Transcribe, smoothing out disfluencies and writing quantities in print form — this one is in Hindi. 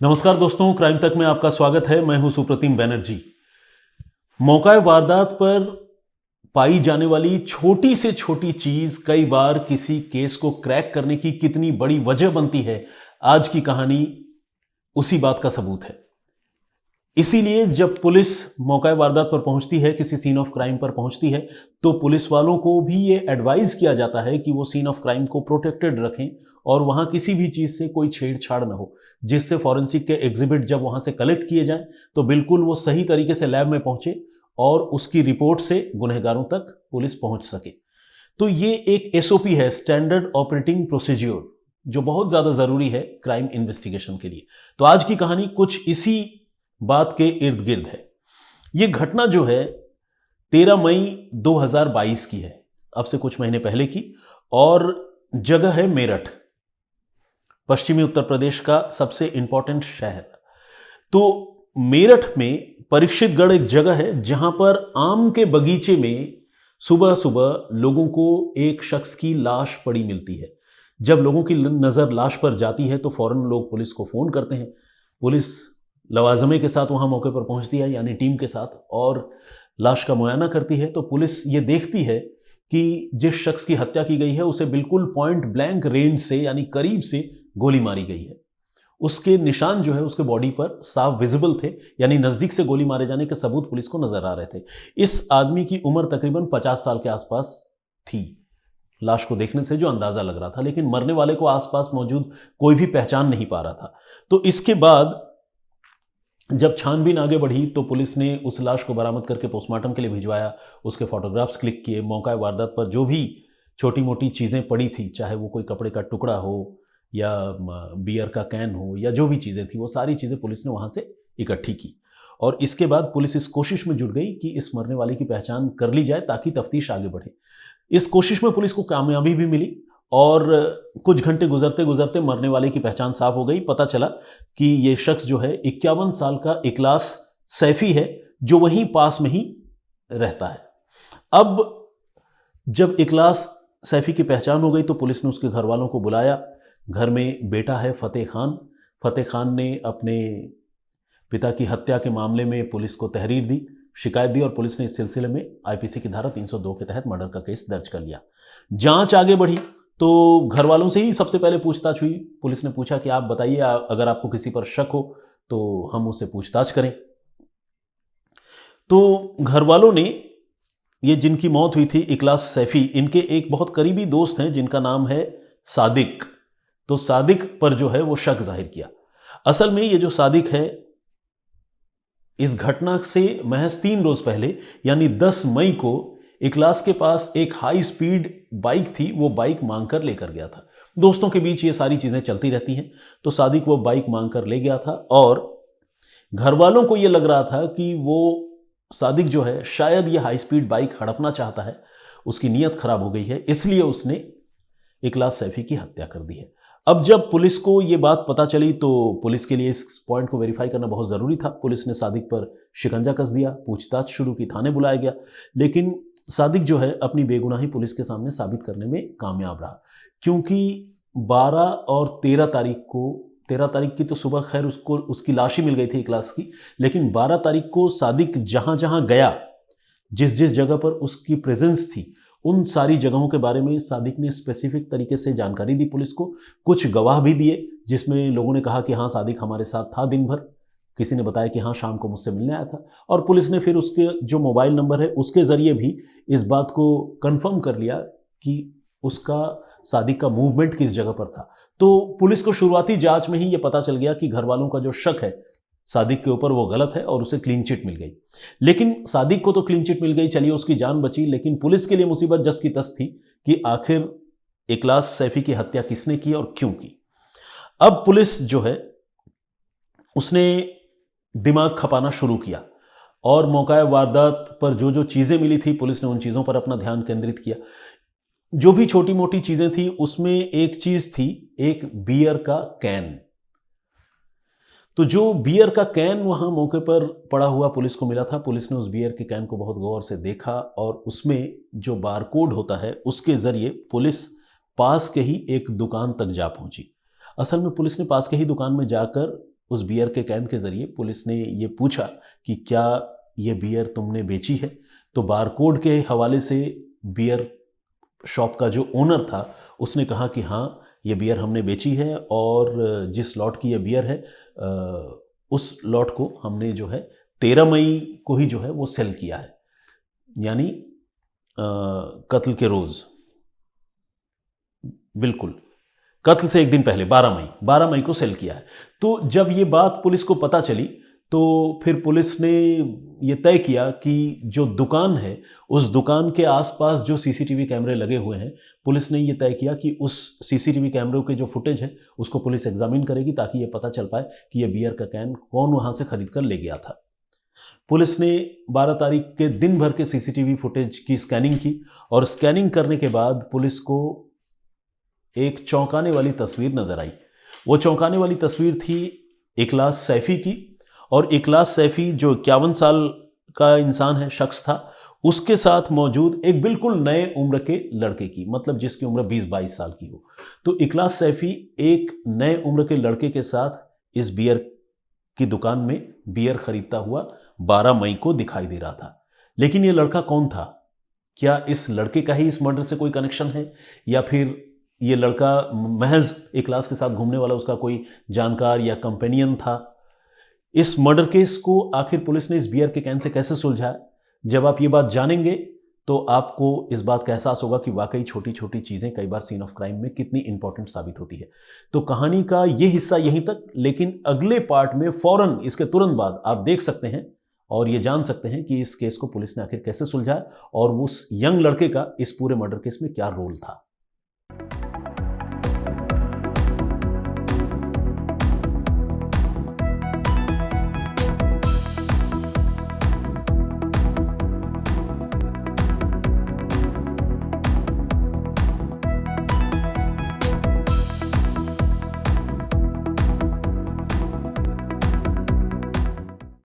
नमस्कार दोस्तों, क्राइम तक में आपका स्वागत है। मैं हूं सुप्रतिम बैनर्जी। मौका वारदात पर पाई जाने वाली छोटी से छोटी चीज कई बार किसी केस को क्रैक करने की कितनी बड़ी वजह बनती है, आज की कहानी उसी बात का सबूत है। इसीलिए जब पुलिस मौका वारदात पर पहुंचती है, किसी सीन ऑफ क्राइम पर पहुंचती है, तो पुलिस वालों को भी ये एडवाइज किया जाता है कि वो सीन ऑफ क्राइम को प्रोटेक्टेड रखें और वहां किसी भी चीज से कोई छेड़छाड़ ना हो, जिससे फॉरेंसिक के एग्जिबिट जब वहां से कलेक्ट किए जाएं तो बिल्कुल वो सही तरीके से लैब में पहुंचे और उसकी रिपोर्ट से गुनहगारों तक पुलिस पहुंच सके। तो ये एक एसओपी है, स्टैंडर्ड ऑपरेटिंग प्रोसीज्योर, जो बहुत ज्यादा जरूरी है क्राइम इन्वेस्टिगेशन के लिए। तो आज की कहानी कुछ इसी बात के इर्द गिर्द है। यह घटना जो है 13 मई 2022 की है, अब से कुछ महीने पहले की, और जगह है मेरठ, पश्चिमी उत्तर प्रदेश का सबसे इंपॉर्टेंट शहर। तो मेरठ में परीक्षितगढ़ एक जगह है जहां पर आम के बगीचे में सुबह सुबह लोगों को एक शख्स की लाश पड़ी मिलती है। जब लोगों की नजर लाश पर जाती है तो फौरन लोग पुलिस को फोन करते हैं। पुलिस लवाजमे के साथ वहां मौके पर पहुंचती है, यानी टीम के साथ, और लाश का मुआयना करती है। तो पुलिस ये देखती है कि जिस शख्स की हत्या की गई है उसे बिल्कुल पॉइंट ब्लैंक रेंज से, यानी करीब से गोली मारी गई है। उसके निशान जो है उसके बॉडी पर साफ विजिबल थे, यानी नजदीक से गोली मारे जाने के सबूत पुलिस को नजर आ रहे थे। इस आदमी की उम्र तकरीबन 50 साल के आसपास थी, लाश को देखने से जो अंदाजा लग रहा था, लेकिन मरने वाले को आसपास मौजूद कोई भी पहचान नहीं पा रहा था। तो इसके बाद जब छानबीन आगे बढ़ी तो पुलिस ने उस लाश को बरामद करके पोस्टमार्टम के लिए भिजवाया, उसके फोटोग्राफ्स क्लिक किए। मौका वारदात पर जो भी छोटी मोटी चीज़ें पड़ी थी, चाहे वो कोई कपड़े का टुकड़ा हो या बियर का कैन हो या जो भी चीज़ें थी, वो सारी चीज़ें पुलिस ने वहाँ से इकट्ठी की। और इसके बाद पुलिस इस कोशिश में जुट गई कि इस मरने वाले की पहचान कर ली जाए ताकि तफ्तीश आगे बढ़े। इस कोशिश में पुलिस को कामयाबी भी मिली और कुछ घंटे गुजरते गुजरते मरने वाले की पहचान साफ हो गई। पता चला कि ये शख्स जो है 51 साल का इकलास सैफी है, जो वहीं पास में ही रहता है। अब जब इकलास सैफी की पहचान हो गई तो पुलिस ने उसके घर वालों को बुलाया। घर में बेटा है फतेह खान। फतेह खान ने अपने पिता की हत्या के मामले में पुलिस को तहरीर दी, शिकायत दी, और पुलिस ने इस सिलसिले में आईपीसी की धारा 302 के तहत मर्डर का केस दर्ज कर लिया। जांच आगे बढ़ी तो घर वालों से ही सबसे पहले पूछताछ हुई। पुलिस ने पूछा कि आप बताइए, अगर आपको किसी पर शक हो तो हम उससे पूछताछ करें। तो घर वालों ने, ये जिनकी मौत हुई थी इकलास सैफी, इनके एक बहुत करीबी दोस्त हैं जिनका नाम है सादिक। तो सादिक पर जो है वो शक जाहिर किया। असल में ये जो सादिक है, इस घटना से महज 3 रोज पहले यानी 10 मई को इकलास के पास एक हाई स्पीड बाइक थी, वो बाइक मांगकर लेकर गया था। दोस्तों के बीच ये सारी चीजें चलती रहती हैं। तो सादिक वो बाइक मांगकर ले गया था और घर वालों को ये लग रहा था कि वो सादिक जो है शायद ये हाई स्पीड बाइक हड़पना चाहता है, उसकी नीयत खराब हो गई है, इसलिए उसने इकलास सैफी की हत्या कर दी है। अब जब पुलिस को ये बात पता चली तो पुलिस के लिए इस पॉइंट को वेरीफाई करना बहुत ज़रूरी था। पुलिस ने सादिक पर शिकंजा कस दिया, पूछताछ शुरू की, थाने बुलाया गया। लेकिन सादिक जो है अपनी बेगुनाही पुलिस के सामने साबित करने में कामयाब रहा, क्योंकि 12 और 13 तारीख को, 13 तारीख की तो सुबह खैर उसको उसकी लाश ही मिल गई थी इकलास की, लेकिन 12 तारीख को सादिक जहाँ जहाँ गया, जिस जिस जगह पर उसकी प्रेजेंस थी, उन सारी जगहों के बारे में सादिक ने स्पेसिफिक तरीके से जानकारी दी पुलिस को। कुछ गवाह भी दिए जिसमें लोगों ने कहा कि हाँ सादिक हमारे साथ था दिन भर, किसी ने बताया कि हाँ शाम को मुझसे मिलने आया था। और पुलिस ने फिर उसके जो मोबाइल नंबर है उसके ज़रिए भी इस बात को कंफर्म कर लिया कि उसका, सादिक का मूवमेंट किस जगह पर था। तो पुलिस को शुरुआती जांच में ही ये पता चल गया कि घर वालों का जो शक है सादिक के ऊपर वो गलत है और उसे क्लीन चिट मिल गई। लेकिन सादिक को तो क्लीन चिट मिल गई, चलिए उसकी जान बची, लेकिन पुलिस के लिए मुसीबत जस की तस थी कि आखिर इकलास सैफी की हत्या किसने की और क्यों की। अब पुलिस जो है उसने दिमाग खपाना शुरू किया और मौका वारदात पर जो जो चीज़ें मिली थी पुलिस ने उन चीज़ों पर अपना ध्यान केंद्रित किया। जो भी छोटी मोटी चीज़ें थी उसमें एक चीज़ थी, एक बियर का कैन। तो जो बियर का कैन वहां मौके पर पड़ा हुआ पुलिस को मिला था, पुलिस ने उस बियर के कैन को बहुत गौर से देखा और उसमें जो बारकोड होता है उसके ज़रिए पुलिस पास के ही एक दुकान तक जा पहुंची। असल में पुलिस ने पास के ही दुकान में जाकर उस बियर के कैन के ज़रिए पुलिस ने ये पूछा कि क्या ये बियर तुमने बेची है, तो बारकोड के हवाले से बियर शॉप का जो ओनर था उसने कहा कि हाँ, ये बियर हमने बेची है और जिस लॉट की ये बियर है उस लॉट को हमने जो है 13 मई को ही जो है वो सेल किया है, यानी कत्ल के रोज़, बिल्कुल कत्ल से एक दिन पहले 12 मई को सेल किया है। तो जब ये बात पुलिस को पता चली तो फिर पुलिस ने ये तय किया कि जो दुकान है उस दुकान के आसपास जो सीसीटीवी कैमरे लगे हुए हैं, पुलिस ने ये तय किया कि उस सीसीटीवी कैमरों के जो फुटेज है उसको पुलिस एग्जामिन करेगी ताकि ये पता चल पाए कि ये बियर का कैन कौन वहाँ से खरीद कर ले गया था। पुलिस ने 12 तारीख के दिन भर के सीसीटीवी फुटेज की स्कैनिंग की और स्कैनिंग करने के बाद पुलिस को एक चौंकाने वाली तस्वीर नजर आई। वो चौंकाने वाली तस्वीर थी इखलास सैफी की, और इखलास सैफी जो 51 साल का इंसान है, शख्स था, उसके साथ मौजूद एक बिल्कुल नए उम्र के लड़के की, मतलब जिसकी उम्र 20-22 साल की हो। तो इखलास सैफी एक नए उम्र के लड़के के साथ इस बियर की दुकान में बियर खरीदता हुआ 12 मई को दिखाई दे रहा था। लेकिन ये लड़का कौन था? क्या इस लड़के का ही इस मर्डर से कोई कनेक्शन है, या फिर ये लड़का महज इखलास के साथ घूमने वाला उसका कोई जानकार या कंपेनियन था? इस मर्डर केस को आखिर पुलिस ने इस बियर के कैन से कैसे सुलझाया? जब आप ये बात जानेंगे तो आपको इस बात का एहसास होगा कि वाकई छोटी छोटी चीज़ें कई बार सीन ऑफ क्राइम में कितनी इंपॉर्टेंट साबित होती है। तो कहानी का ये हिस्सा यहीं तक, लेकिन अगले पार्ट में फौरन इसके तुरंत बाद आप देख सकते हैं और ये जान सकते हैं कि इस केस को पुलिस ने आखिर कैसे सुलझाया और उस यंग लड़के का इस पूरे मर्डर केस में क्या रोल था।